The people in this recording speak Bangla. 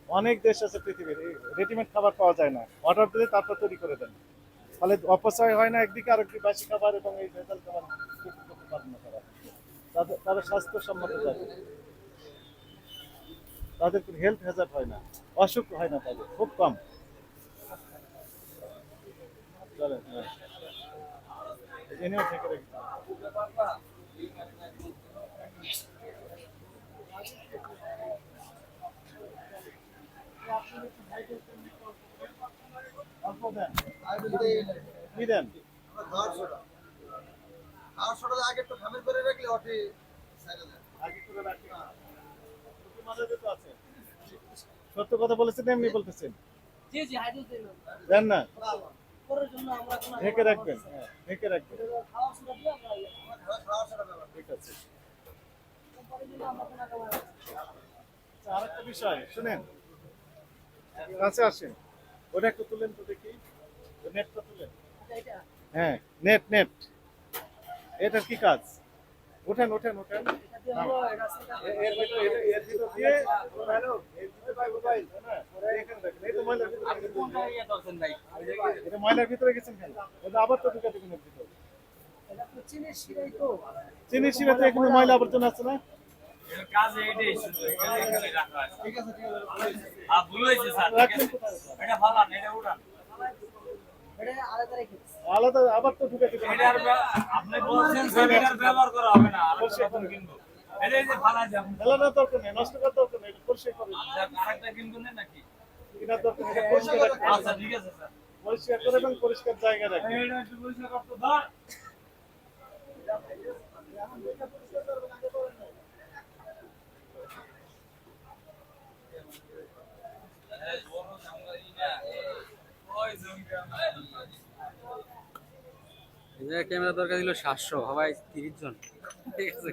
অনেক দেশ আছে পৃথিবীর রেডিমেড খাবার পাওয়া যায় না, অর্ডার দিলে তারপর তৈরি করে দেন। ফলে অপচয় হয় না একদিকে, আরেকদিকে বাসি খাবার এবং এই ভেজাল খাবার বিক্রি করতে পারেন না তারা। তাদের স্বাস্থ্যসম্মত যায়, তাদের কোনো হেলথ হ্যাজার্ড হয় না, অসুখ হয় না তাদের, খুব কম। চলেন, হ্যাঁ, এনেও থেকে রেখে অল্প দেন, কি দেন? আগে করে রাখি, মাঝে তো আছে। সত্য কথা বলেছেন এমনি বলতেছেন? জি জি হাইড্রোজেন দেন না, করার জন্য আমরা কোনো ঢেকে রাখবেন, হ্যাঁ ঢেকে রাখবেন। খাওয়া শুরু দিয়ে আমরা ঠিক আছে। কোম্পানির জন্য আমরা কোনো খাবার আচ্ছা, আরেকটা বিষয় শুনেন, কাছে আসেন, ওটা একটু তুলেন তো দেখি, নেটটা তুলেন। এটা হ্যাঁ, নেট নেট, এটার কি কাজ? ওঠেন ওঠেন ওঠেন। এটা দিয়ে হলো এটা এর ভিতর এর ভিতর দিয়ে হ্যালো, এর ভিতরে ভাই মোবাইল না, ওরা এখানে দেখেন, এই তো ময়লার ভিতরে আপনি কোনটা ইয়ে করছেন ভাই এটা ময়লার ভিতরে গেছেন কেন? এটা আবার তো ঢুকে দিবেন এর ভিতর। এটা তো চিনির শিরাই তো চিনি শিরাতে এখানে ময়লা আবর্জনা আছে না? এর কাজ এইটাই শুধু এখানে রাখা আছে। ঠিক আছে ঠিক আছে, ভুল হয়েছে স্যার, ঠিক রাখবেন আছে। কোথায়? এটা ফালান, এটা উড়ান। এটা আলাদা রেখে আলাদা আবার তো ঢুকে দিবেন। এটার আপনি বলছেন স্যার এটার ব্যবহার করা হবে না, আরেকটা নতুন কিনবো। এই যে ফালাই যাবেন। ফেলানোর দরকার নেই, নষ্ট করার দরকার নেই, এটা পরিষ্কার করবেন। আরেকটা কিনবো না নাকি? কেনার দরকার নেই, এটা পরিষ্কার রাখবেন। আচ্ছা ঠিক আছে স্যার। পরিষ্কার করে এবং পরিষ্কার জায়গায় রাখবেন। এইটা একটু পরিষ্কার করতে ধর। ক্যামেরা দরকার ছিল 700, সবাই 30 জন, ঠিক আছে।